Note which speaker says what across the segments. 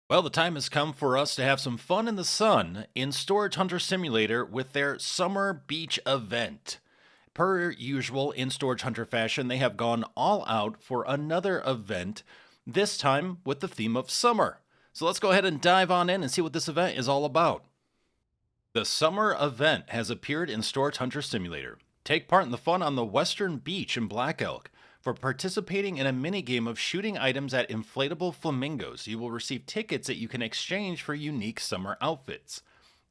Speaker 1: Well, the time has come for us to have some fun in the sun in Storage Hunter Simulator with their summer beach event. Per usual, in Storage Hunter fashion, they have gone all out for another event, this time with the theme of summer. So let's go ahead and dive on in and see what this event is all about. The summer event has appeared in Storage Hunter Simulator. Take part in the fun on the Western Beach in Black Elk. For participating in a minigame of shooting items at inflatable flamingos, you will receive tickets that you can exchange for unique summer outfits.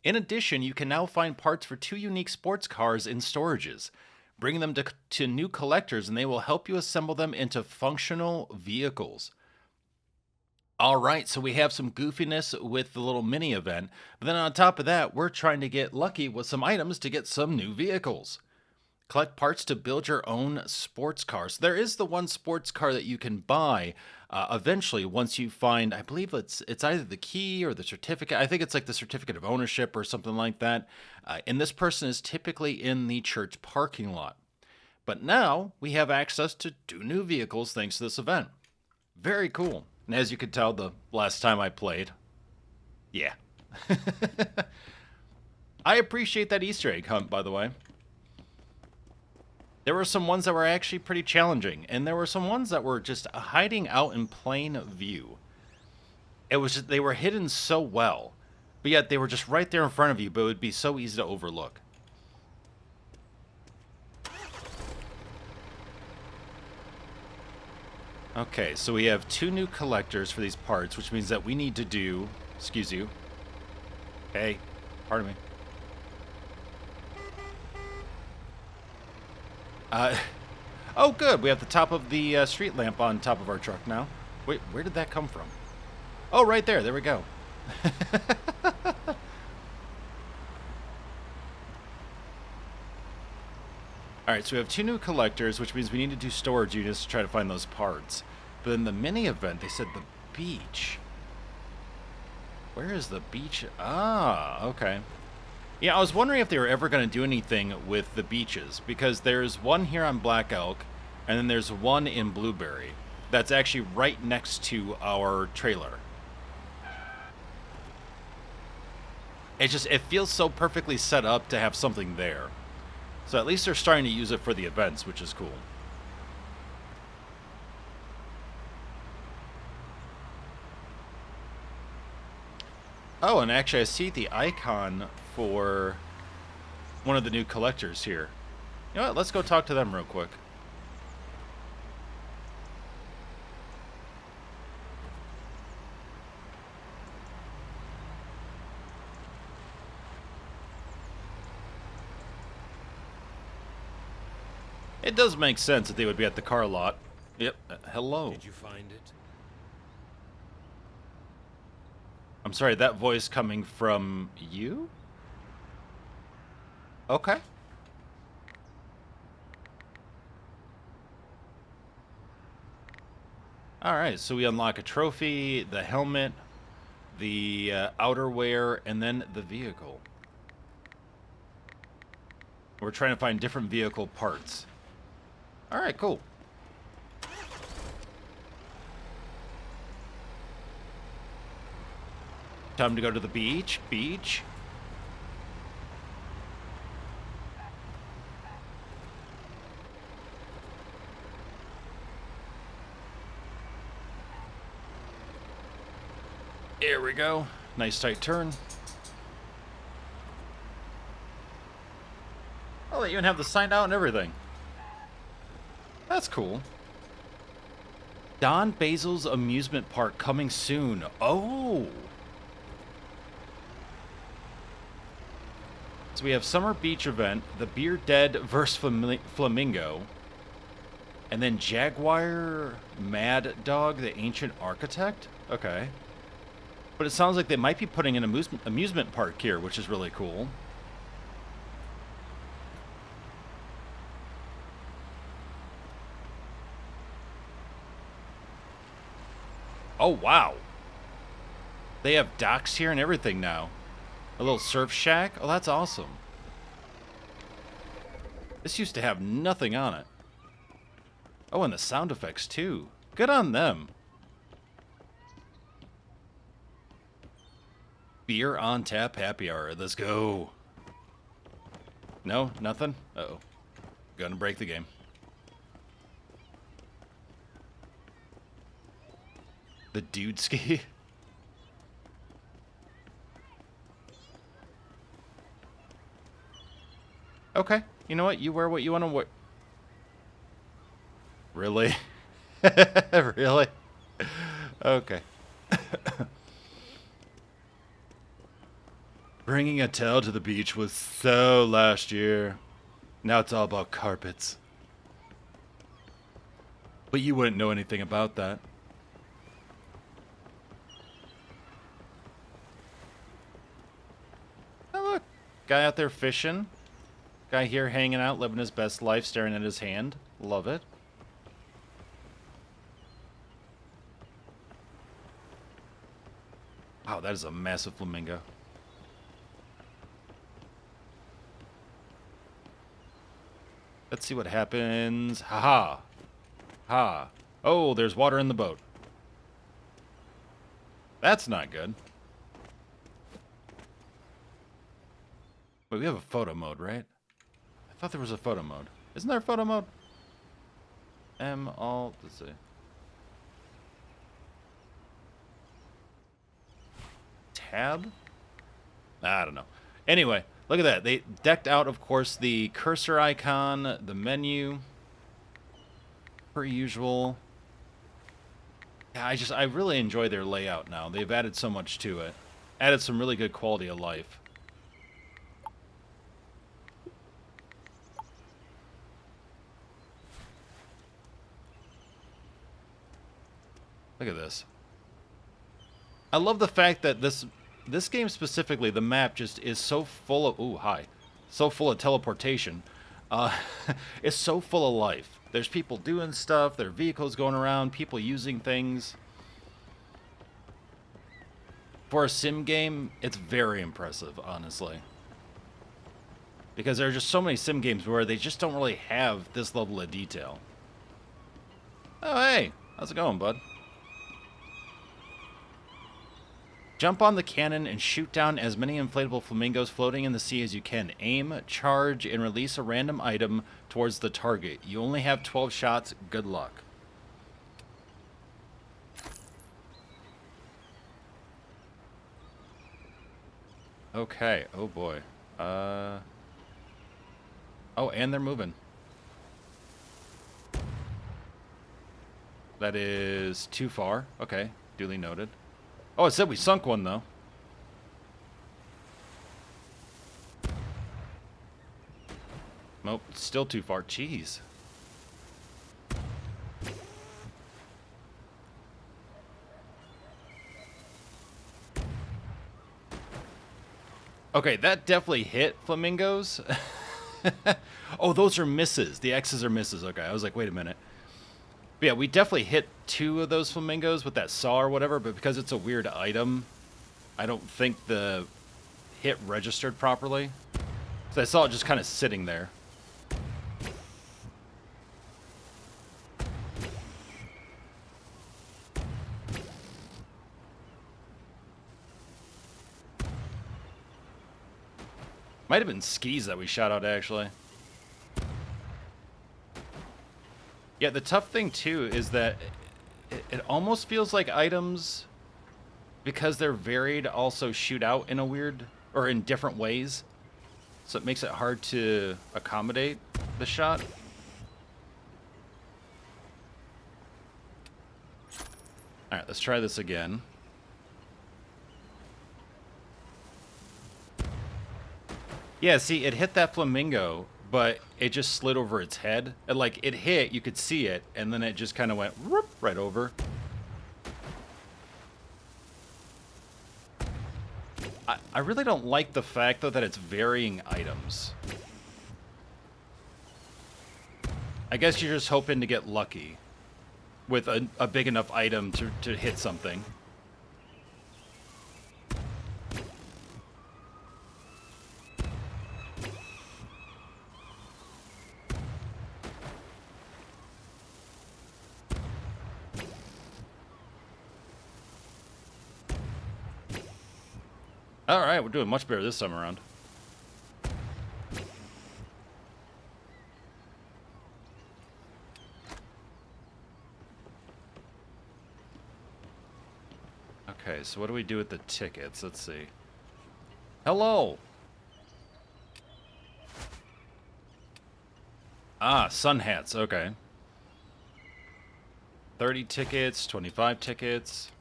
Speaker 1: In addition, you can now find parts for two unique sports cars in storages. Bring them to new collectors and they will help you assemble them into functional vehicles. All right, so we have some goofiness with the little mini event, but then on top of that, we're trying to get lucky with some items to get some new vehicles. Collect parts to build your own sports car. So there is the one sports car that you can buy eventually once you find, I believe it's either the key or the certificate. I think it's like the certificate of ownership or something like that. And this person is typically in the church parking lot. But now we have access to two new vehicles thanks to this event. Very cool. And as you could tell the last time I played, yeah. I appreciate that Easter egg hunt, by the way. There were some ones that were actually pretty challenging, and there were some ones that were just hiding out in plain view. It was just, they were hidden so well, but yet they were just right there in front of you, but it would be so easy to overlook. Okay, so we have two new collectors for these parts, which means that we need to do... Excuse you. Hey, pardon me. Oh, good. We have the top of the street lamp on top of our truck now. Wait, where did that come from? Oh, right there. There we go. Alright, so we have two new collectors, which means we need to do storage units to try to find those parts. But in the mini event, they said the beach. Where is the beach? Ah, okay. Yeah, I was wondering if they were ever going to do anything with the beaches, because there's one here on Black Elk, and then there's one in Blueberry that's actually right next to our trailer. It feels so perfectly set up to have something there. So at least they're starting to use it for the events, which is cool. Oh, and actually I see the icon for one of the new collectors here. You know what? Let's go talk to them real quick. It does make sense that they would be at the car lot. Yep. Hello.
Speaker 2: Did you find it?
Speaker 1: I'm sorry, that voice coming from you? Okay. Alright, so we unlock a trophy, the helmet, the outerwear, and then the vehicle. We're trying to find different vehicle parts. Alright, cool. Time to go to the beach. Beach. There we go. Nice tight turn. Oh, they even have the sign out and everything. That's cool. Don Basil's amusement park coming soon. Oh. So we have Summer Beach event, the Beer Dead vs. Flamingo, and then Jaguar Mad Dog, the Ancient Architect? Okay. But it sounds like they might be putting an amusement park here, which is really cool. Oh, wow. They have docks here and everything now. A little surf shack? Oh, that's awesome. This used to have nothing on it. Oh, and the sound effects, too. Good on them. Beer on tap happy hour. Let's go. No? Nothing? Uh-oh. Gonna break the game. The dude ski? Okay. You know what? You wear what you want to wear. Really? Really? Okay. Bringing a towel to the beach was so last year. Now it's all about carpets. But you wouldn't know anything about that. Oh, look. Guy out there fishing. Guy here hanging out, living his best life, staring at his hand. Love it. Wow, that is a massive flamingo. Let's see what happens. Ha-ha. Ha. Oh, there's water in the boat. That's not good. Wait, we have a photo mode, right? I thought there was a photo mode. Isn't there a photo mode? Let's see. Tab? I don't know. Anyway, look at that. They decked out, of course, the cursor icon, the menu. Per usual. Yeah, I really enjoy their layout now. They've added so much to it. Added some really good quality of life. Look at this. I love the fact that this game specifically, the map just is so full of... Ooh, hi. So full of teleportation. It's so full of life. There's people doing stuff, there are vehicles going around, people using things. For a sim game, it's very impressive, honestly. Because there are just so many sim games where they just don't really have this level of detail. Oh, hey. How's it going, bud? Jump on the cannon and shoot down as many inflatable flamingos floating in the sea as you can. Aim, charge, and release a random item towards the target. You only have 12 shots. Good luck. Okay. Oh, boy. Oh, and they're moving. That is too far. Okay. Duly noted. Oh, it said we sunk one, though. Nope, still too far. Jeez. Okay, that definitely hit flamingos. Oh, those are misses. The X's are misses. Okay, I was like, wait a minute. But yeah, we definitely hit 2 of those flamingos with that saw or whatever, but because it's a weird item, I don't think the hit registered properly. So I saw it just kind of sitting there. Might have been skis that we shot out, actually. Yeah, the tough thing, too, is that it almost feels like items, because they're varied, also shoot out in a weird, or in different ways. So it makes it hard to accommodate the shot. Alright, let's try this again. Yeah, see, it hit that flamingo, but it just slid over its head. And, like, it hit, you could see it, and then it just kind of went whoop, right over. I really don't like the fact, though, that it's varying items. I guess you're just hoping to get lucky with a big enough item to hit something. Alright, we're doing much better this time around. Okay, so what do we do with the tickets? Let's see. Hello! Ah, sun hats, okay. 30 tickets, 25 tickets,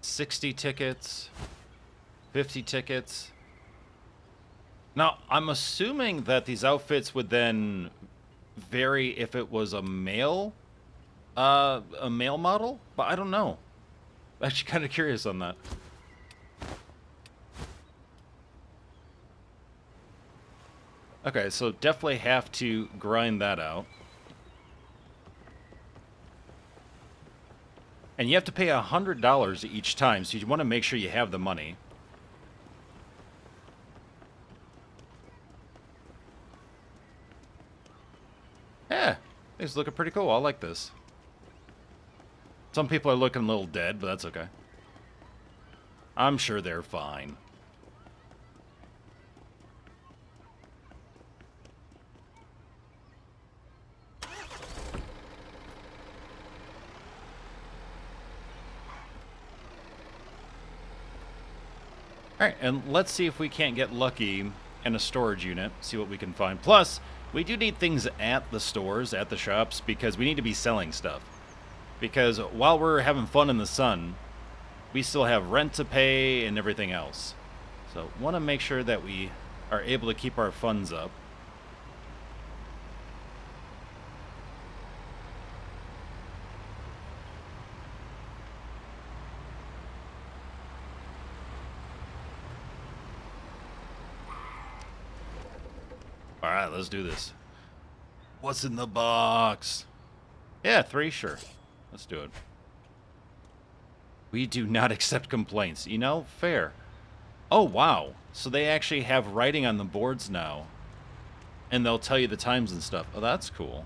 Speaker 1: 60 tickets, 50 tickets. Now, I'm assuming that these outfits would then vary if it was a male model, but I don't know. I'm actually kind of curious on that. Okay, so definitely have to grind that out. And you have to pay $100 each time, so you want to make sure you have the money. Yeah, it's looking pretty cool. I like this. Some people are looking a little dead, but that's okay. I'm sure they're fine. Alright, and let's see if we can't get lucky in a storage unit, see what we can find. Plus, we do need things at the stores, at the shops, because we need to be selling stuff. Because while we're having fun in the sun, we still have rent to pay and everything else. So, want to make sure that we are able to keep our funds up. Alright, let's do this. What's in the box? Yeah, 3, sure. Let's do it. We do not accept complaints. You know, fair. Oh, wow. So they actually have writing on the boards now. And they'll tell you the times and stuff. Oh, that's cool.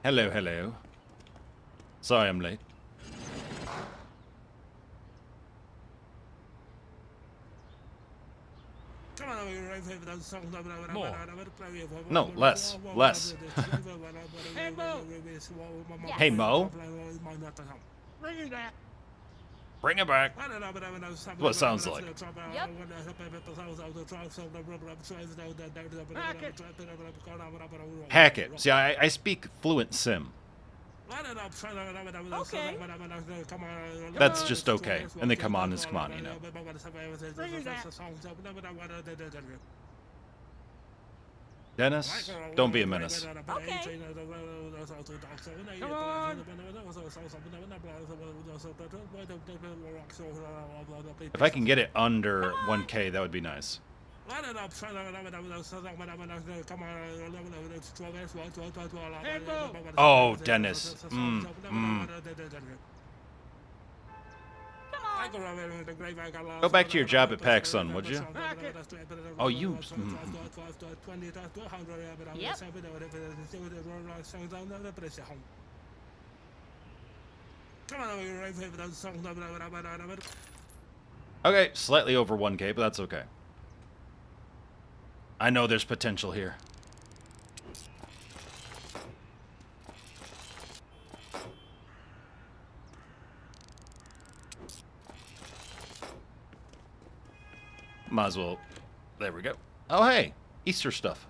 Speaker 1: Hello, hello. Sorry I'm late.
Speaker 2: More.
Speaker 1: No, less. Less.
Speaker 2: Hey, Mo!
Speaker 1: Hey, Mo.
Speaker 2: Bring it back.
Speaker 1: Bring it back. That's what it sounds like.
Speaker 2: Yep.
Speaker 1: Hack it. See, I speak fluent Sim.
Speaker 2: Okay.
Speaker 1: That's just okay. And they come on is come on, you know.
Speaker 2: Bring it back.
Speaker 1: Dennis, don't be a menace.
Speaker 2: Okay. Come on.
Speaker 1: If I can get it under 1K, that would be nice.
Speaker 2: Hey, Mo!
Speaker 1: Oh, Dennis.
Speaker 2: Come on.
Speaker 1: Go back to your job at PacSun, would you?
Speaker 2: Pack it.
Speaker 1: Oh, you...
Speaker 2: Yep.
Speaker 1: Okay, slightly over 1K, but that's okay. I know there's potential here. Might as well. There we go. Oh, hey. Easter stuff.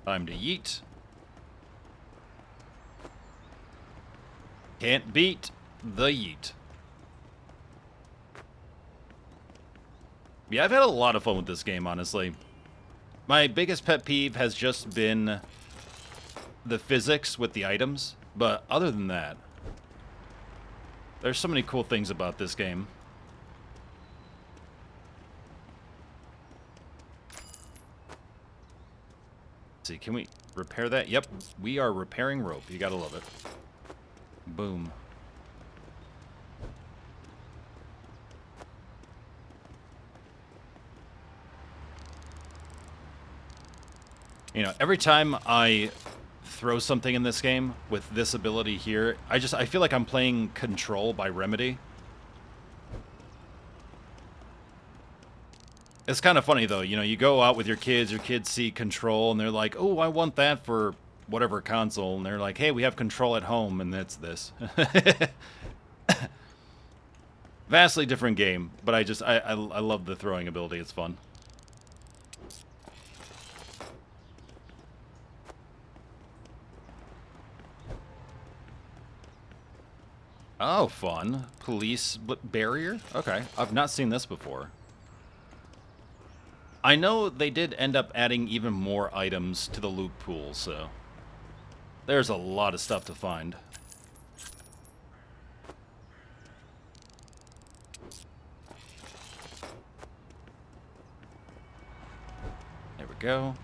Speaker 1: Time to yeet. Can't beat the yeet. Yeah, I've had a lot of fun with this game, honestly. My biggest pet peeve has just been the physics with the items, but other than that, there's so many cool things about this game. Let's see, can we repair that? Yep, we are repairing rope. You gotta love it. Boom. You know, every time I throw something in this game with this ability here, I feel like I'm playing Control by Remedy. It's kind of funny though, you know, you go out with your kids see Control, and they're like, "Oh, I want that for whatever console," and they're like, "Hey, we have Control at home," and that's this. Vastly different game, but I love the throwing ability. It's fun. Oh, fun. Police barrier? Okay, I've not seen this before. I know they did end up adding even more items to the loot pool, so there's a lot of stuff to find. There we go.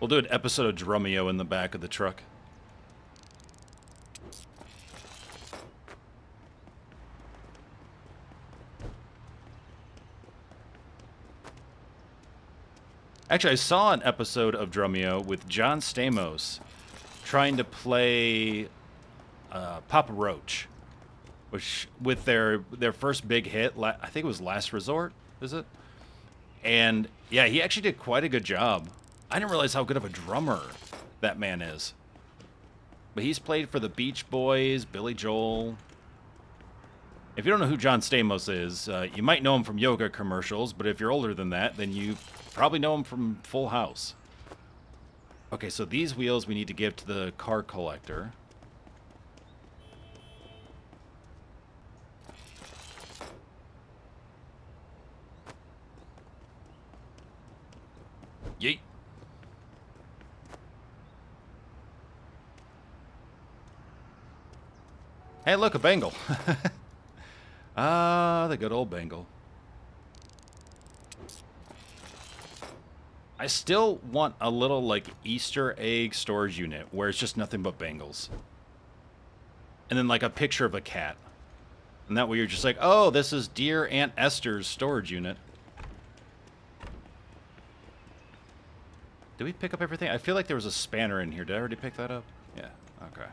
Speaker 1: We'll do an episode of Drumeo in the back of the truck. Actually, I saw an episode of Drumeo with John Stamos trying to play Papa Roach, which with their first big hit, I think it was Last Resort, is it? And yeah, he actually did quite a good job. I didn't realize how good of a drummer that man is. But he's played for the Beach Boys, Billy Joel. If you don't know who John Stamos is, you might know him from yoga commercials, but if you're older than that, then you probably know him from Full House. Okay, so these wheels we need to give to the car collector. Yeet. Hey, look, a Bengal. Ah, the good old Bengal. I still want a little, like, Easter egg storage unit where it's just nothing but Bengals. And then, like, a picture of a cat. And that way you're just like, oh, this is dear Aunt Esther's storage unit. Did we pick up everything? I feel like there was a spanner in here. Did I already pick that up? Yeah, okay.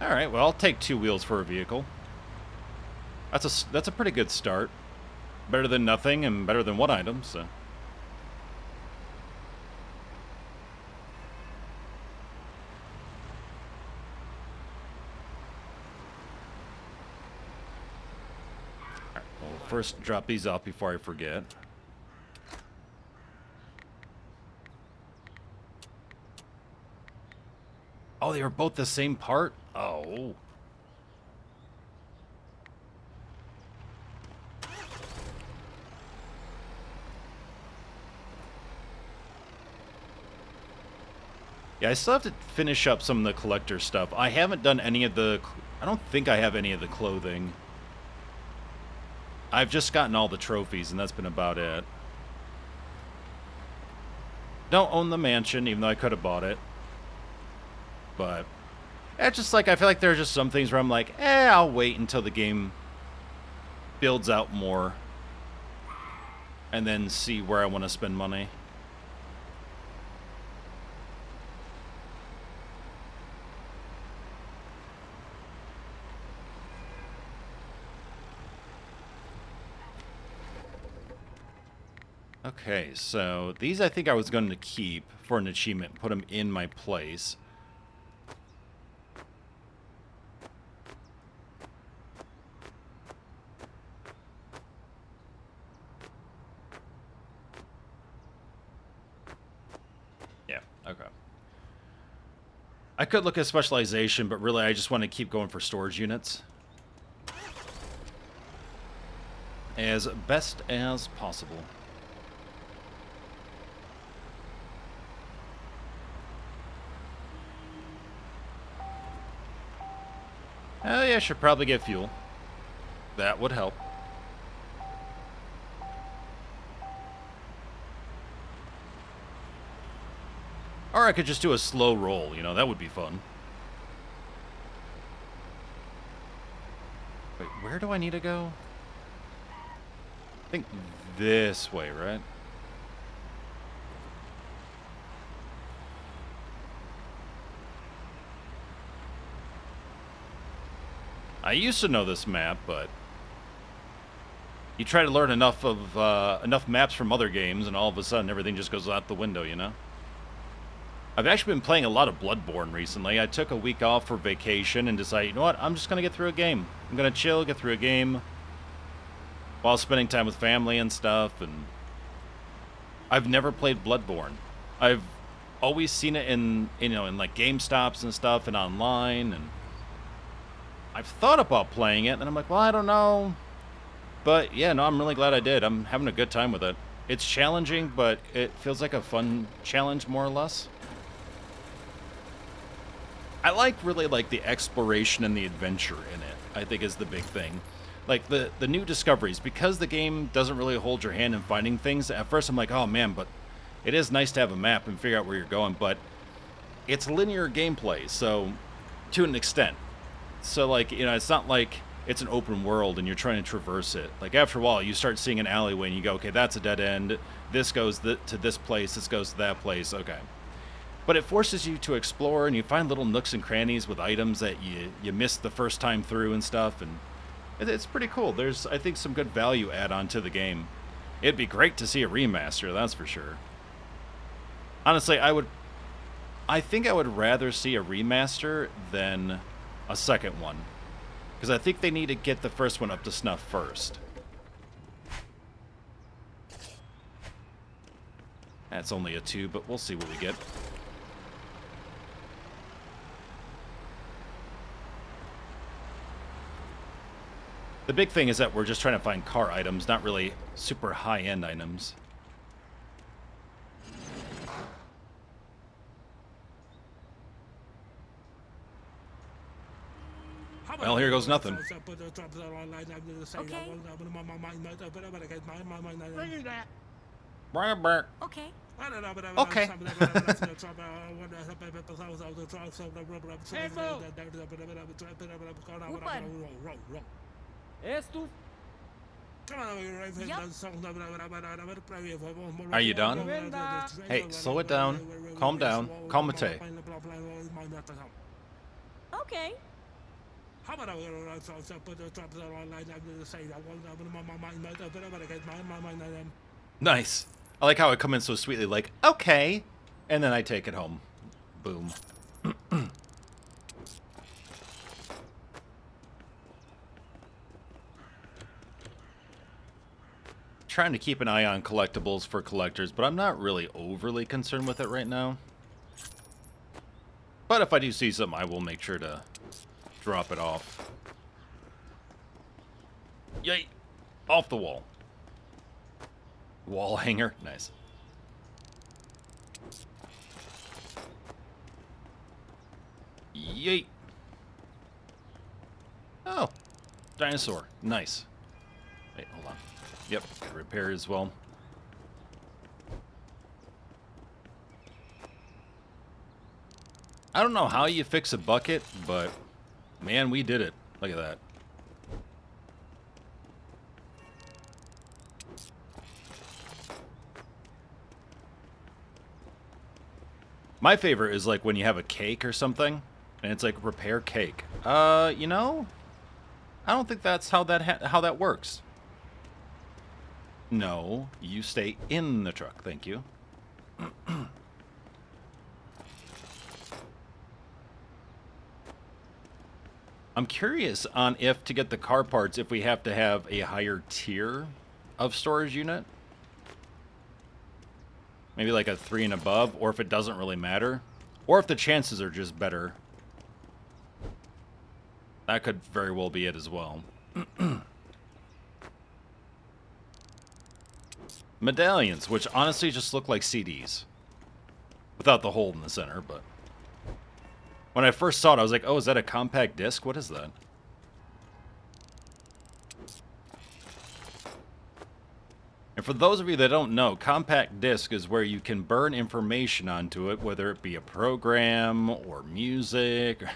Speaker 1: Alright, well, I'll take 2 wheels for a vehicle. That's a pretty good start. Better than nothing and better than 1 item, so... Alright, well, first drop these off before I forget. Oh, they were both the same part? Oh. Yeah, I still have to finish up some of the collector stuff. I haven't done any of the... I don't think I have any of the clothing. I've just gotten all the trophies, and that's been about it. Don't own the mansion, even though I could have bought it. But... it's just like, I feel like there are just some things where I'm like, I'll wait until the game builds out more. And then see where I want to spend money. Okay, so these I think I was going to keep for an achievement, put them in my place. Yeah, okay. I could look at specialization, but really I just want to keep going for storage units. As best as possible. Oh yeah, should probably get fuel. That would help. Or I could just do a slow roll, you know, that would be fun. Wait, where do I need to go? I think this way, right? I used to know this map, but you try to learn enough maps from other games, and all of a sudden everything just goes out the window, you know? I've actually been playing a lot of Bloodborne recently. I took a week off for vacation and decided, you know what, I'm just going to get through a game. I'm going to chill, get through a game while spending time with family and stuff, and I've never played Bloodborne. I've always seen it in, you know, in like GameStops and stuff and online, and I've thought about playing it, and I'm like, well, I don't know. But yeah, no, I'm really glad I did. I'm having a good time with it. It's challenging, but it feels like a fun challenge, more or less. I really like the exploration and the adventure in it, I think is the big thing. Like, the new discoveries, because the game doesn't really hold your hand in finding things, at first I'm like, oh man, but it is nice to have a map and figure out where you're going, but it's linear gameplay, so, to an extent. So, like, you know, it's not like it's an open world and you're trying to traverse it. Like, after a while, you start seeing an alleyway and you go, okay, that's a dead end, this goes to this place, this goes to that place, okay. But it forces you to explore, and you find little nooks and crannies with items that you missed the first time through and stuff, and it's pretty cool. There's, I think, some good value add-on to the game. It'd be great to see a remaster, that's for sure. Honestly, I think I would rather see a remaster than a second one, because I think they need to get the first one up to snuff first. That's only a 2, but we'll see what we get. The big thing is that we're just trying to find car items, not really super high-end items. Well, here goes nothing.
Speaker 3: Okay.
Speaker 1: Okay. Are you done? Hey, slow it down. Calm down. Calmate.
Speaker 3: Okay.
Speaker 1: Nice. I like how I come in so sweetly, like, okay, and then I take it home. Boom. Trying to keep an eye on collectibles for collectors, but I'm not really overly concerned with it right now. But if I do see something, I will make sure to drop it off. Yay! Off the wall. Wall hanger. Nice. Yay! Oh! Dinosaur. Nice. Wait, hold on. Yep, repair as well. I don't know how you fix a bucket, but man, we did it. Look at that. My favorite is like when you have a cake or something, and it's like repair cake. You know, I don't think that's how that works. No, you stay in the truck. Thank you. I'm curious on if to get the car parts, if we have to have a higher tier of storage unit. Maybe like a 3 and above, or if it doesn't really matter. Or if the chances are just better. That could very well be it as well. Medallions, which honestly just look like CDs. Without the hole in the center, but... When I first saw it, I was like, oh, is that a compact disc? What is that? And for those of you that don't know, compact disc is where you can burn information onto it, whether it be a program or music. I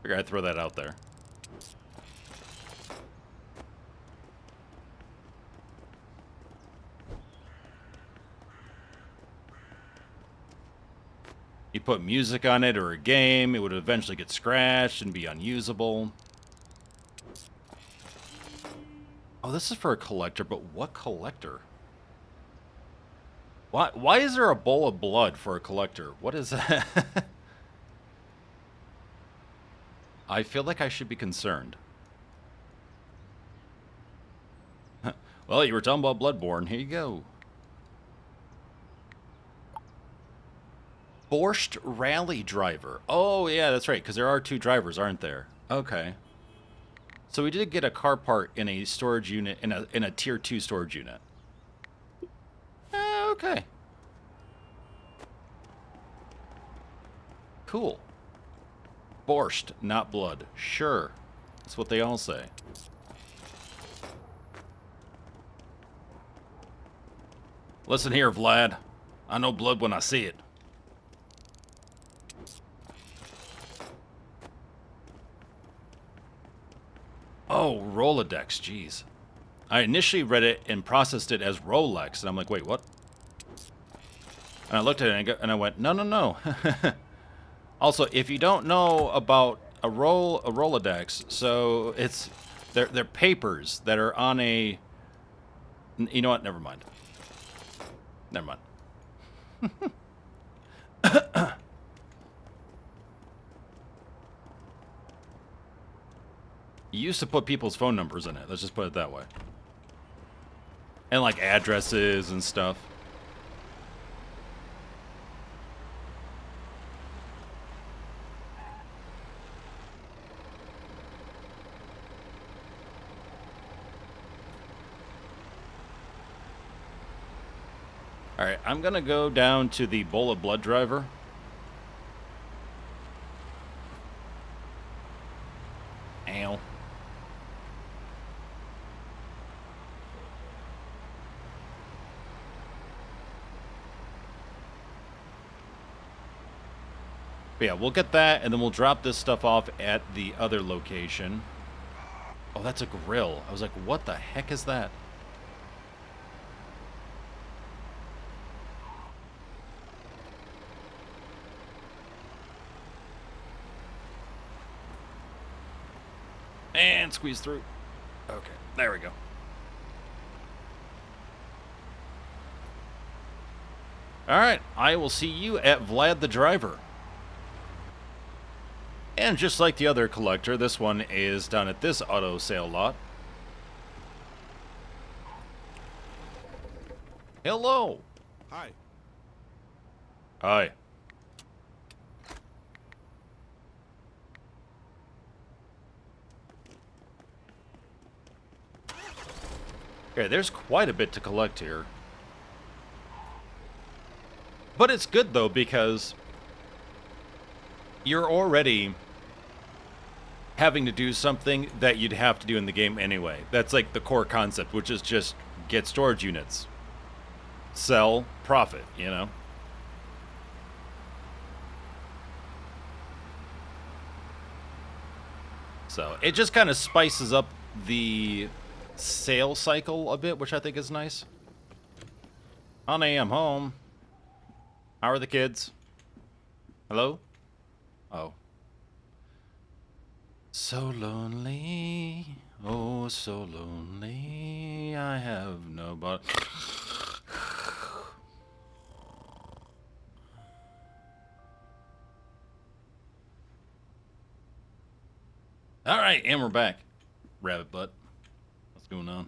Speaker 1: figured I'd throw that out there. You put music on it or a game, it would eventually get scratched and be unusable. Oh, this is for a collector, but what collector? Why is there a bowl of blood for a collector? What is that? I feel like I should be concerned. Well, you were talking about Bloodborne. Here you go. Borscht Rally Driver. Oh, yeah, that's right, because there are 2 drivers, aren't there? Okay. So we did get a car part in a storage unit, in a tier 2 storage unit. Okay. Cool. Borscht, not blood. Sure. That's what they all say. Listen here, Vlad. I know blood when I see it. Oh, Rolodex, jeez. I initially read it and processed it as Rolex, and I'm like, wait, what? And I looked at it and I went, no, no, no. Also, if you don't know about a Rolodex, so they're papers that are on a. You know what? Never mind. Never mind. You used to put people's phone numbers in it. Let's just put it that way. And like addresses and stuff. Alright, I'm gonna go down to the Bowl of Blood driver. Ow. But yeah, we'll get that, and then we'll drop this stuff off at the other location. Oh, that's a grill. I was like, what the heck is that? And squeeze through. Okay, there we go. Alright, I will see you at Vlad the Driver. And just like the other collector, this one is down at this auto sale lot. Hello.
Speaker 2: Hi.
Speaker 1: Hi. Okay, there's quite a bit to collect here. But it's good, though, because you're already having to do something that you'd have to do in the game anyway. That's like the core concept, which is just get storage units. Sell, profit, you know? So, it just kind of spices up the sale cycle a bit, which I think is nice. Honey, I'm home. How are the kids? Hello? Oh. So lonely, oh so lonely, I have nobody. Alright, and we're back. Rabbit butt. What's going on?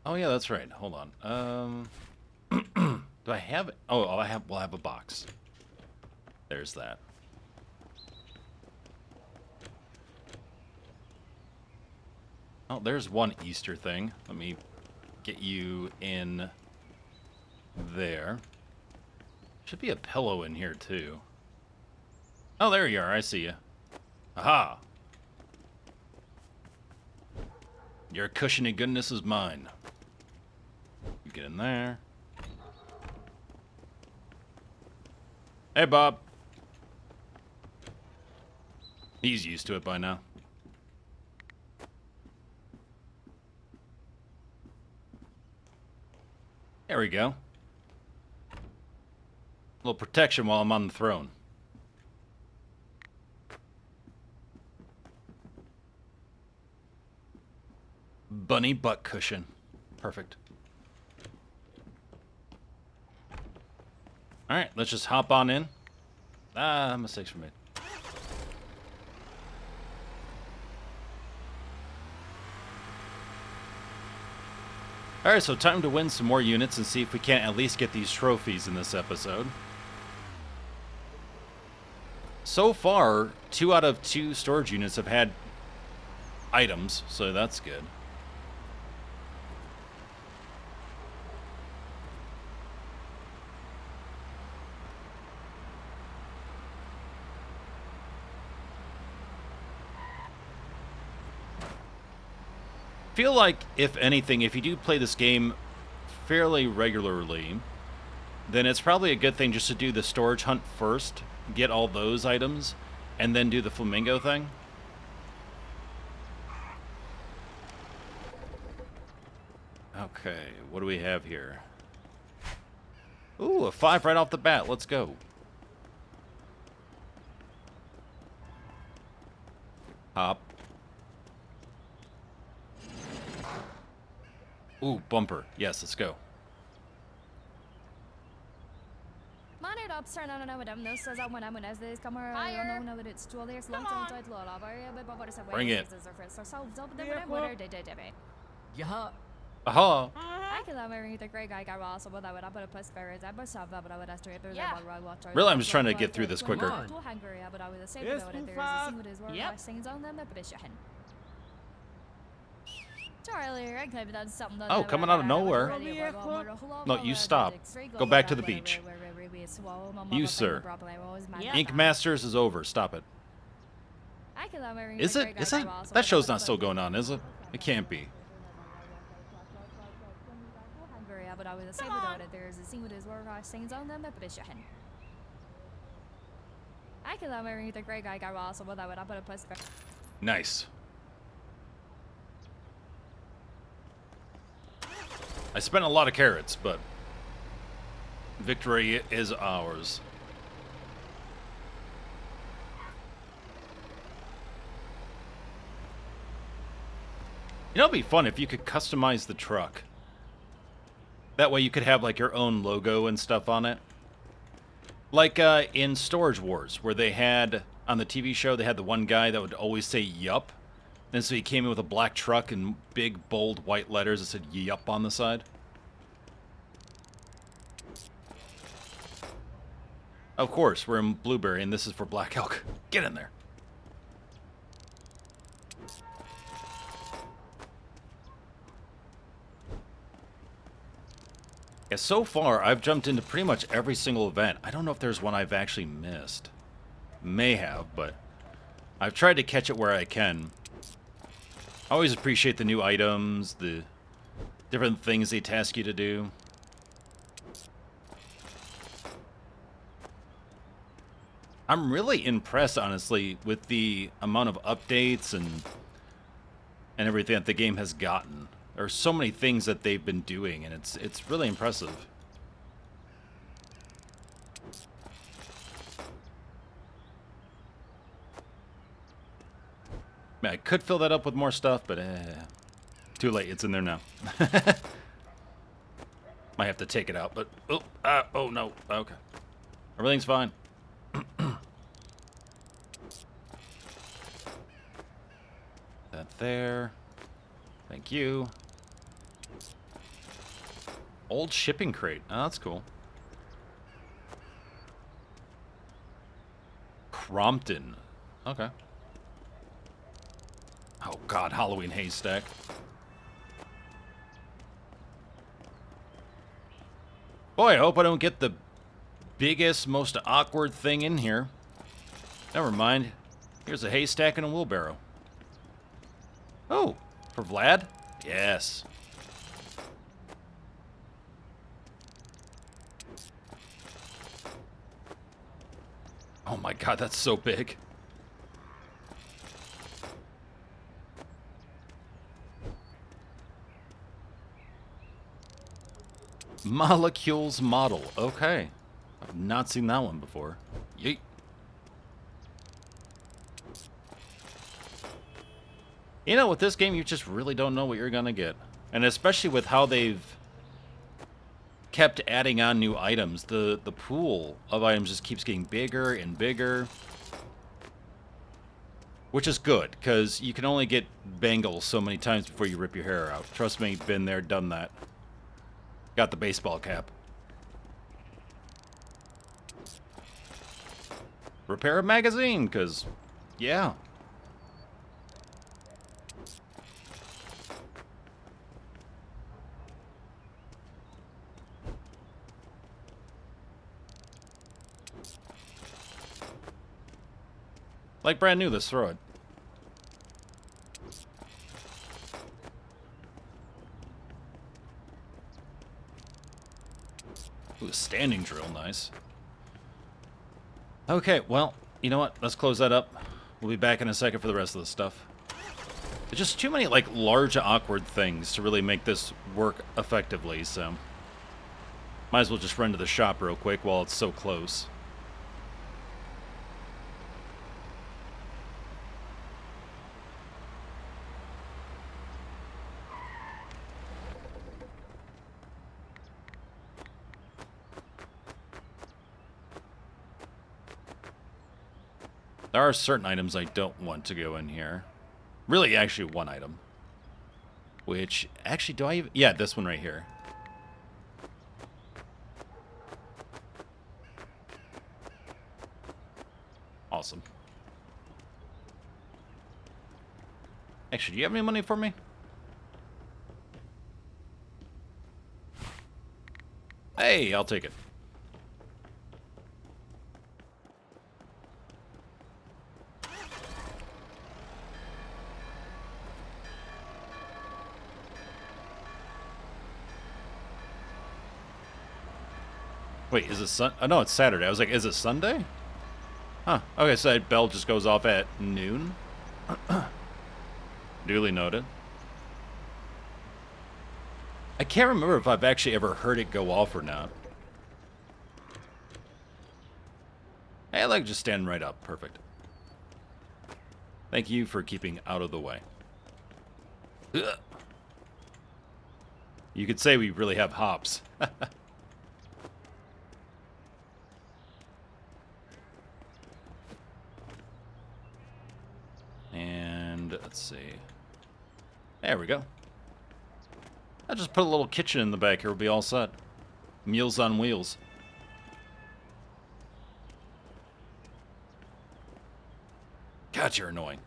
Speaker 1: Oh yeah, that's right. Hold on. Do I have it? Oh, we'll have a box. There's that. Oh, there's one Easter thing. Let me get you in there. Should be a pillow in here, too. Oh, there you are. I see you. Aha! Your cushiony goodness is mine. You get in there. Hey, Bob. He's used to it by now. There we go. A little protection while I'm on the throne. Bunny butt cushion. Perfect. Alright, let's just hop on in. Ah, mistakes were made. Alright, so time to win some more units and see if we can't at least get these trophies in this episode. So far, 2 out of 2 storage units have had items, so that's good. Feel like, if anything, if you do play this game fairly regularly, then it's probably a good thing just to do the storage hunt first, get all those items, and then do the flamingo thing. Okay, what do we have here? Ooh, a 5 right off the bat. Let's go. Hop. Ooh, bumper. Yes, let's go. Bring it.
Speaker 3: Yeah.
Speaker 1: Aha. Really, I'm just trying to get through this quicker. Oh, coming out of nowhere. No, you stop. Go back to the beach. You, sir. Ink Masters is over. Stop it. Is it? Is it? That show's not still going on, is it? It can't be. Nice. I spent a lot of carrots, but victory is ours. You know, it'd be fun if you could customize the truck. That way you could have like your own logo and stuff on it. Like in Storage Wars, where they had, on the TV show, they had the one guy that would always say yup. And so he came in with a black truck and big, bold, white letters that said yup on the side. Of course, we're in Blueberry, and this is for Black Elk. Get in there. Yeah, so far, I've jumped into pretty much every single event. I don't know if there's one I've actually missed. May have, but I've tried to catch it where I can. I always appreciate the new items, the different things they task you to do. I'm really impressed, honestly, with the amount of updates and everything that the game has gotten. There are so many things that they've been doing, and it's really impressive. Man, I could fill that up with more stuff, but too late. It's in there now. Might have to take it out, but oh no. Okay, everything's fine. That there. Thank you. Old shipping crate. Oh, that's cool. Crompton. Okay. Oh god, Halloween haystack. Boy, I hope I don't get the biggest, most awkward thing in here. Never mind. Here's a haystack and a wheelbarrow. Oh, for Vlad? Yes. Oh my god, that's so big. Molecules model. Okay. I've not seen that one before. Yeet. You know, with this game, you just really don't know what you're gonna get. And especially with how they've kept adding on new items, the pool of items just keeps getting bigger and bigger. Which is good, because you can only get bangles so many times before you rip your hair out. Trust me, been there, done that. Got the baseball cap. Repair a magazine, because, yeah. Like brand new, let's throw it. Ooh, standing drill, nice. Okay, well, you know what? Let's close that up. We'll be back in a second for the rest of the stuff. There's just too many, like, large, awkward things to really make this work effectively, so... Might as well just run to the shop real quick while it's so close. There are certain items I don't want to go in here. Really, actually, one item. Which, actually, do I even... Yeah, this one right here. Awesome. Actually, do you have any money for me? Hey, I'll take it. Wait, is it Sun? Oh, no, it's Saturday. I was like, is it Sunday? Huh. Okay, so that bell just goes off at noon. Duly noted. I can't remember if I've actually ever heard it go off or not. Hey, I like just stand right up. Perfect. Thank you for keeping out of the way. Ugh. You could say we really have hops. And let's see. There we go. I'll just put a little kitchen in the back here. We'll be all set. Meals on wheels. God, you're annoying.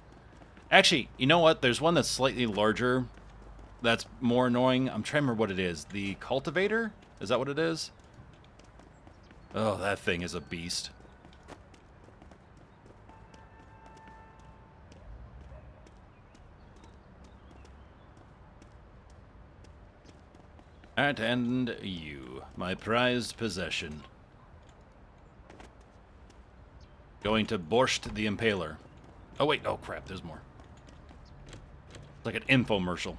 Speaker 1: Actually, you know what? There's one that's slightly larger that's more annoying. I'm trying to remember what it is. The cultivator? Is that what it is? Oh, that thing is a beast. And you, my prized possession. Going to Borscht the Impaler. Oh, wait. Oh, crap. There's more. It's like an infomercial.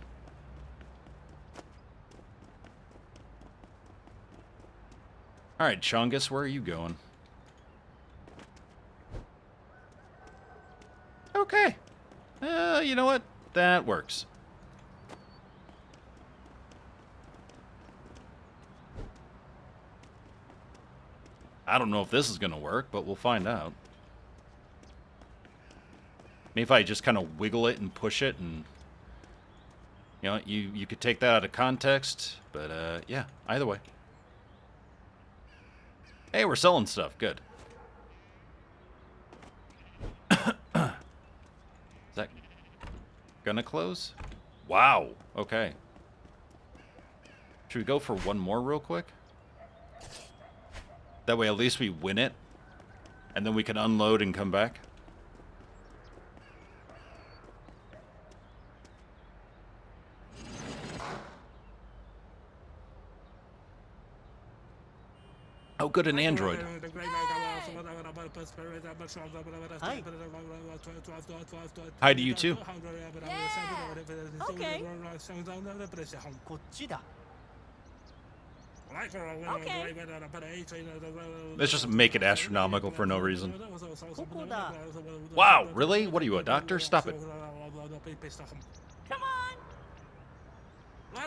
Speaker 1: All right, Chongus, where are you going? Okay. You know what? That works. I don't know if this is going to work, but we'll find out. Maybe if I just kind of wiggle it and push it and... You know, you could take that out of context, but yeah, either way. Hey, we're selling stuff. Good. Is that gonna close? Wow. Okay. Should we go for one more real quick? That way at least we win it. And then we can unload and come back. Oh, good, an android. Hi to you too.
Speaker 3: Okay.
Speaker 1: Let's just make it astronomical for no reason.
Speaker 3: ここだ。
Speaker 1: Wow, really? What are you, a doctor? Stop it.
Speaker 3: Come on.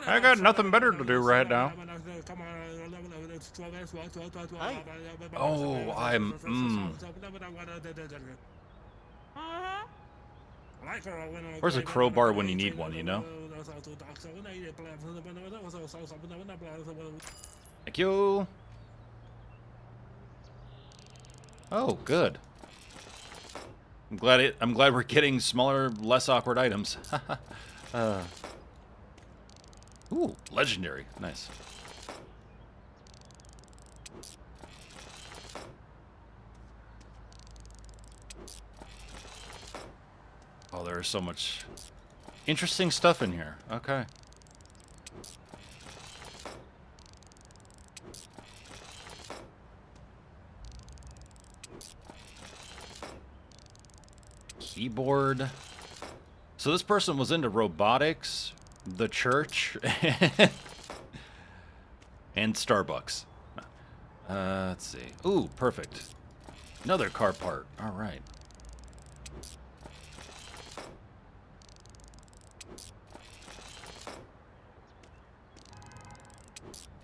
Speaker 1: I got nothing better to do right now. Oh, I'm. Where's a crowbar when you need one, you know? Thank you. Oh, good. I'm glad we're getting smaller, less awkward items. Ooh, legendary. Nice. Oh, there's so much interesting stuff in here. Okay. Keyboard. So this person was into robotics, the church, and Starbucks. Let's see. Ooh, perfect. Another car part. All right.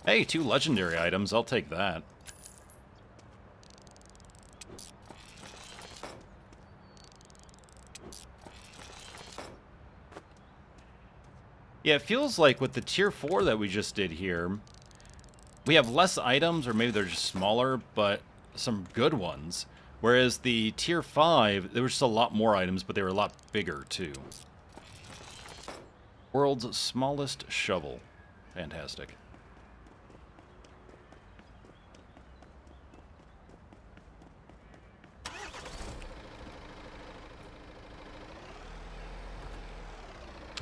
Speaker 1: Hey, 2 legendary items. I'll take that. Yeah, it feels like with the tier 4 that we just did here, we have less items, or maybe they're just smaller, but some good ones. Whereas the tier 5, there was just a lot more items, but they were a lot bigger, too. World's smallest shovel. Fantastic.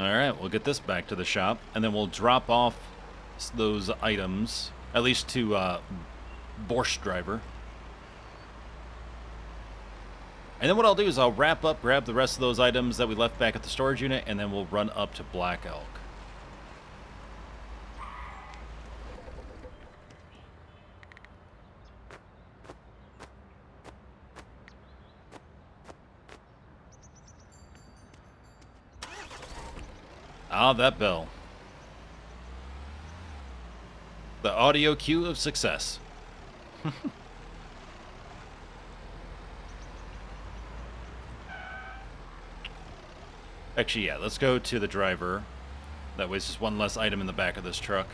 Speaker 1: Alright, we'll get this back to the shop, and then we'll drop off those items, at least to Borscht Driver. And then what I'll do is I'll wrap up, grab the rest of those items that we left back at the storage unit, and then we'll run up to Black Elk. Ah, that bell. The audio cue of success. Actually, yeah, let's go to the driver. That way it's just one less item in the back of this truck.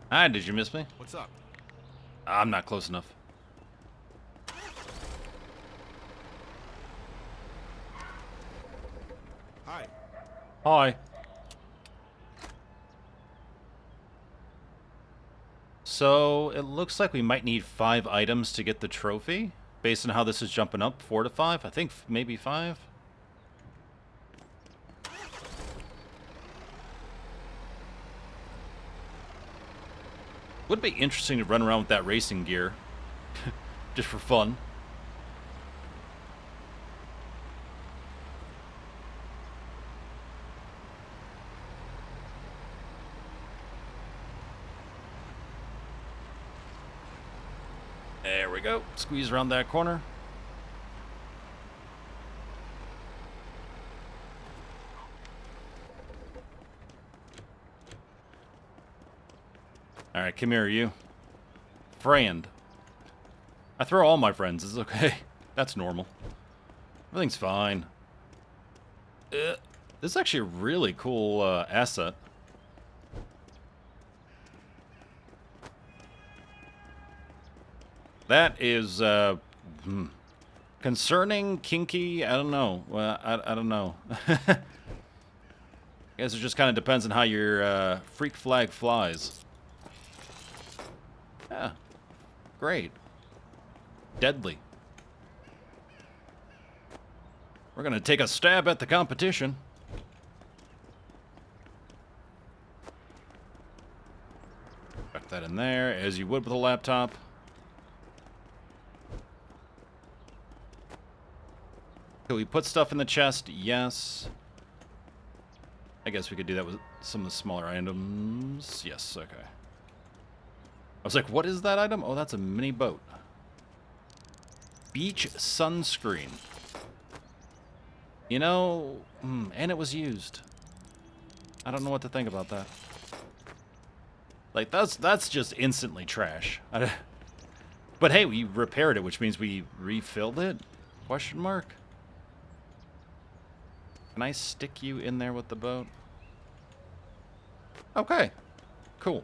Speaker 1: Hi, did you miss me?
Speaker 4: What's up?
Speaker 1: I'm not close enough.
Speaker 4: Hi.
Speaker 1: Hi. So, it looks like we might need 5 items to get the trophy. Based on how this is jumping up, 4 to 5? I think maybe 5? Would be interesting to run around with that racing gear. Just for fun. There we go. Squeeze around that corner. Alright, come here, you. Friend. I throw all my friends. It's okay. That's normal. Everything's fine. This is actually a really cool asset. That is concerning, kinky. I don't know. Well, I don't know. I guess it just kind of depends on how your freak flag flies. Yeah, great. Deadly. We're gonna take a stab at the competition. Tuck that in there, as you would with a laptop. Can we put stuff in the chest? Yes. I guess we could do that with some of the smaller items. Yes, okay. I was like, what is that item? Oh, that's a mini boat. Beach sunscreen. You know, and it was used. I don't know what to think about that. Like, that's just instantly trash. But hey, we repaired it, which means we refilled it? Question mark? Can I stick you in there with the boat? Okay. Cool.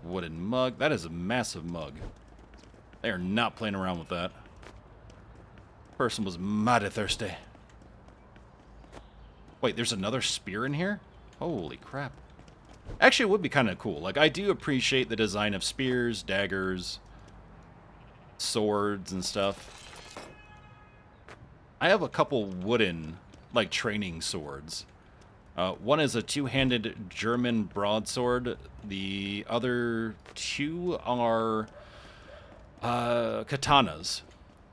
Speaker 1: Wooden mug. That is a massive mug. They are not playing around with that. Person was mighty thirsty. Wait, there's another spear in here? Holy crap. Actually, it would be kind of cool. Like, I do appreciate the design of spears, daggers, swords, and stuff. I have a couple wooden, like, training swords. One is a two-handed German broadsword. The other two are katanas.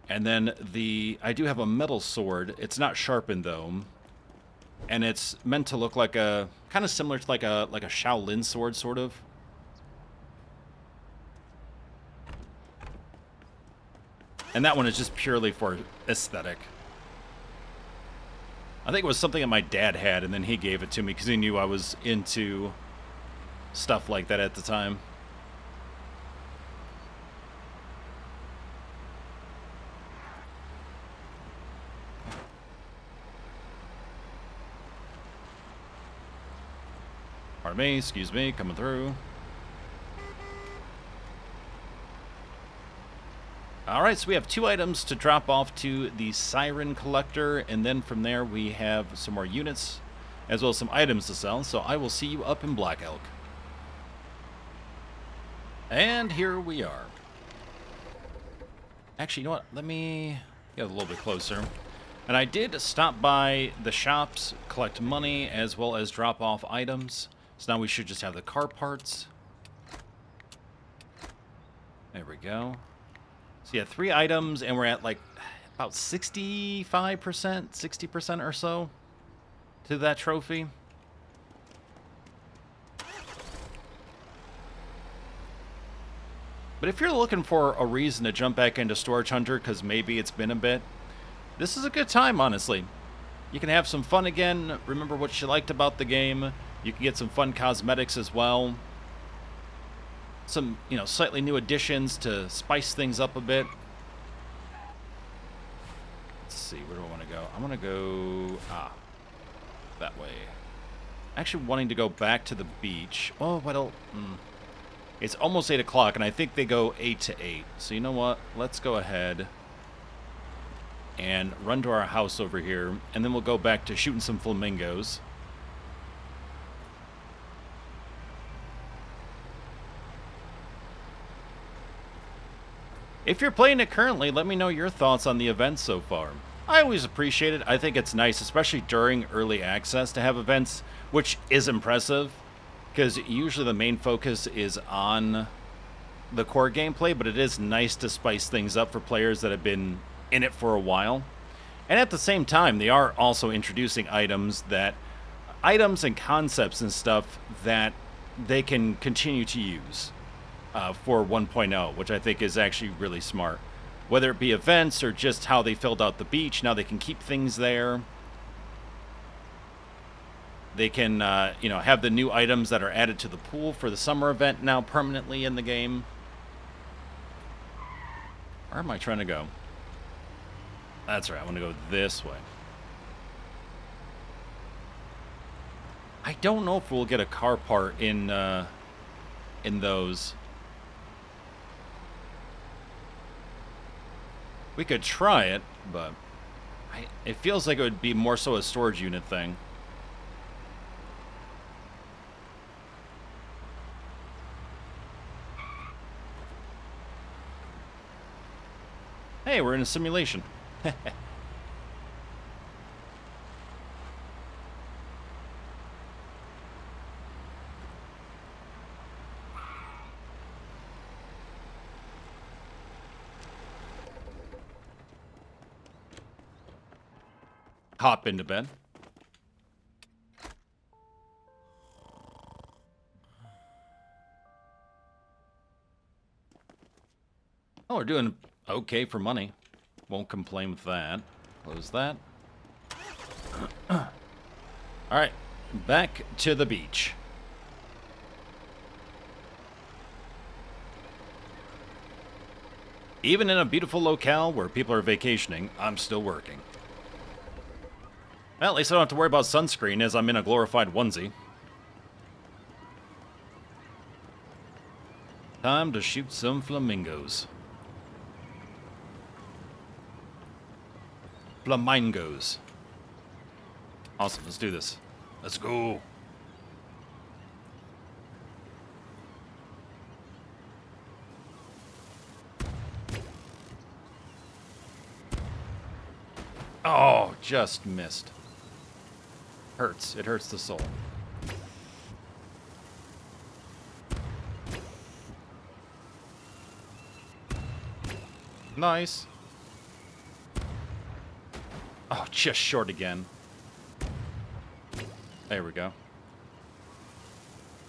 Speaker 1: And then I do have a metal sword. It's not sharpened, though. And it's meant to look like a, kind of similar to like a Shaolin sword, sort of. And that one is just purely for aesthetic. I think it was something that my dad had, and then he gave it to me because he knew I was into stuff like that at the time. Pardon me, excuse me, coming through. Alright, so we have 2 items to drop off to the Siren Collector, and then from there we have some more units, as well as some items to sell, so I will see you up in Black Elk. And here we are. Actually, you know what, let me get a little bit closer. And I did stop by the shops, collect money, as well as drop off items. So now we should just have the car parts. There we go. So yeah, 3 items, and we're at like about 65%, 60% or so to that trophy. But if you're looking for a reason to jump back into Storage Hunter, because maybe it's been a bit, this is a good time, honestly. You can have some fun again, remember what you liked about the game. You can get some fun cosmetics as well. Some, you know, slightly new additions to spice things up a bit. Let's see, where do I want to go? I want to go, that way. Actually wanting to go back to the beach. Oh, but it's almost 8 o'clock, and I think they go 8 to 8. So you know what? Let's go ahead and run to our house over here, and then we'll go back to shooting some flamingos. If you're playing it currently, let me know your thoughts on the event so far. I always appreciate it. I think it's nice, especially during early access, to have events, which is impressive, because usually the main focus is on the core gameplay, but it is nice to spice things up for players that have been in it for a while. And at the same time, they are also introducing items and concepts and stuff that they can continue to use. For 1.0, which I think is actually really smart. Whether it be events or just how they filled out the beach, now they can keep things there. They can, you know, have the new items that are added to the pool for the summer event now permanently in the game. Where am I trying to go? That's right, I want to go this way. I don't know if we'll get a car part in those. We could try it, but It feels like it would be more so a storage unit thing. Hey, we're in a simulation. Hop into bed. Oh, we're doing okay for money. Won't complain with that. Close that. Alright, back to the beach. Even in a beautiful locale where people are vacationing, I'm still working. Well, at least I don't have to worry about sunscreen as I'm in a glorified onesie. Time to shoot some flamingos. Flamingos. Awesome, let's do this. Let's go. Oh, just missed. Hurts. It hurts the soul. Nice. Oh, just short again. There we go.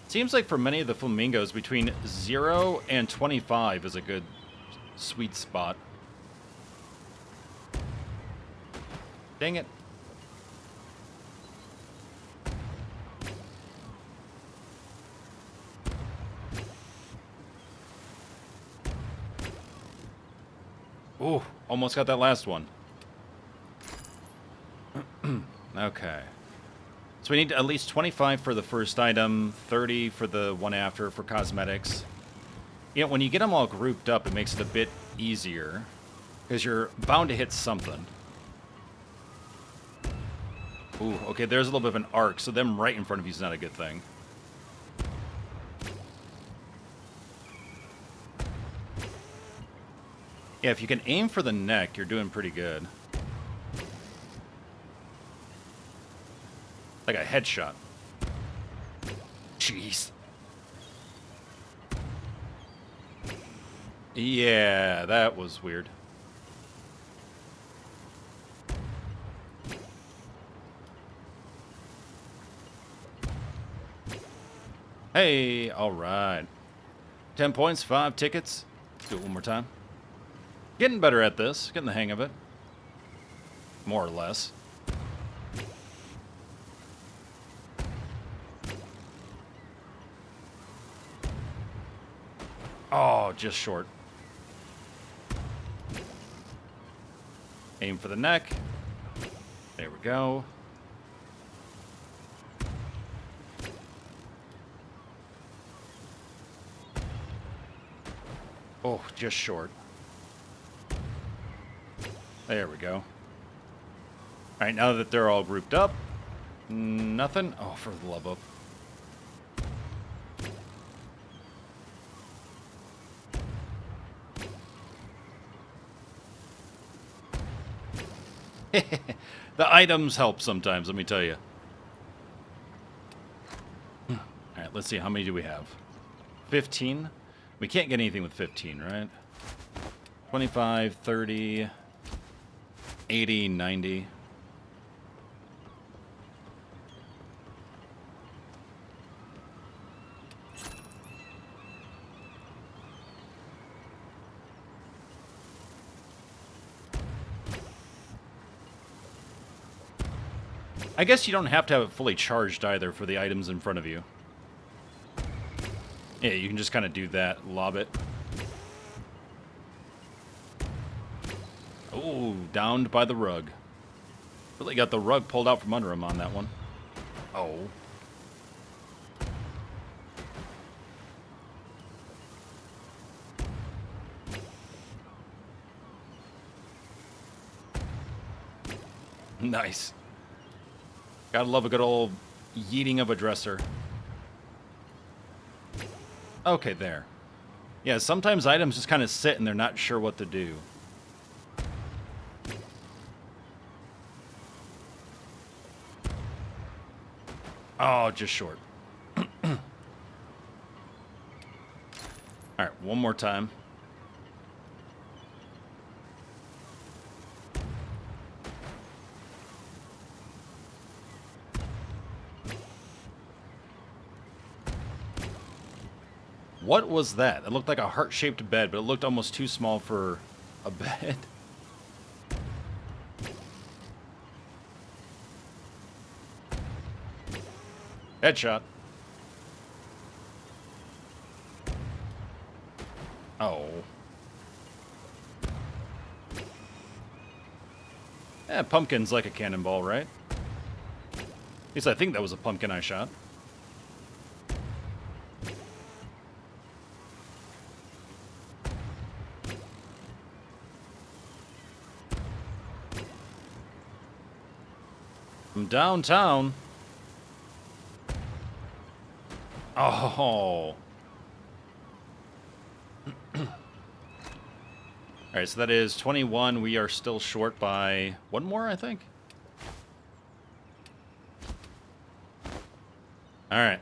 Speaker 1: Seems like for many of the flamingos, between 0 and 25 is a good sweet spot. Dang it. Ooh, almost got that last one. Okay. So we need at least 25 for the first item, 30 for the one after for cosmetics. You know, when you get them all grouped up, it makes it a bit easier, because you're bound to hit something. Ooh, okay, there's a little bit of an arc, so them right in front of you is not a good thing. Yeah, if you can aim for the neck, you're doing pretty good. Like a headshot. Jeez. Yeah, that was weird. Hey, alright. 10 points, 5 tickets. Let's do it one more time. Getting better at this, getting the hang of it. More or less. Oh, just short. Aim for the neck. There we go. Oh, just short. There we go. Alright, now that they're all grouped up, nothing. Oh, for the love of. The items help sometimes, let me tell you. Alright, let's see. How many do we have? 15? We can't get anything with 15, right? 25, 30, 80, 90. I guess you don't have to have it fully charged either for the items in front of you. Yeah, you can just kind of do that, lob it. Oh, downed by the rug. Really got the rug pulled out from under him on that one. Oh. Nice. Gotta love a good old yeeting of a dresser. Okay, there. Yeah, sometimes items just kind of sit and they're not sure what to do. Oh, just short. Alright, one more time. What was that? It looked like a heart-shaped bed, but it looked almost too small for a bed. Headshot. Oh. Pumpkin's like a cannonball, right? At least I think that was a pumpkin I shot. From downtown. Oh. Alright, so that is 21. We are still short by one more, I think. Alright.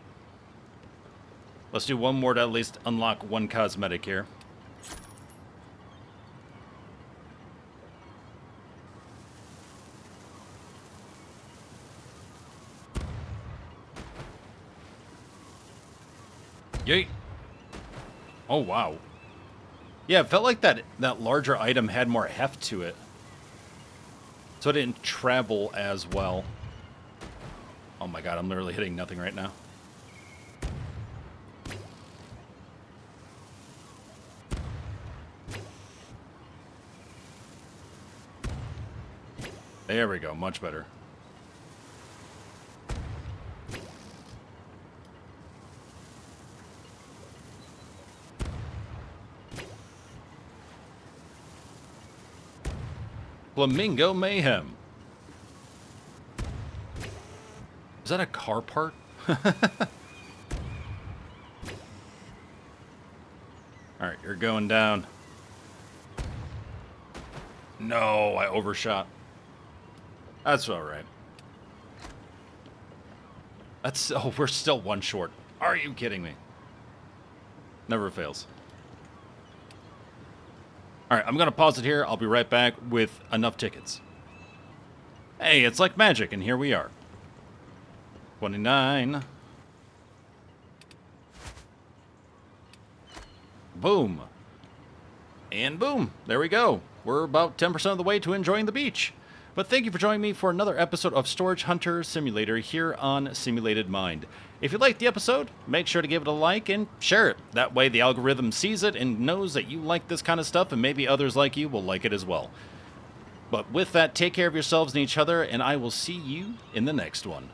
Speaker 1: Let's do one more to at least unlock one cosmetic here. Yeet. Oh, wow. Yeah, it felt like that larger item had more heft to it. So it didn't travel as well. Oh my god, I'm literally hitting nothing right now. There we go, much better. Flamingo Mayhem. Is that a car part? Alright, you're going down. No, I overshot. That's alright. Oh, we're still one short. Are you kidding me? Never fails. Alright, I'm gonna pause it here. I'll be right back with enough tickets. Hey, it's like magic, and here we are. 29. Boom. And boom. There we go. We're about 10% of the way to enjoying the beach. But thank you for joining me for another episode of Storage Hunter Simulator here on Simulated Mind. If you liked the episode, make sure to give it a like and share it. That way the algorithm sees it and knows that you like this kind of stuff, and maybe others like you will like it as well. But with that, take care of yourselves and each other, and I will see you in the next one.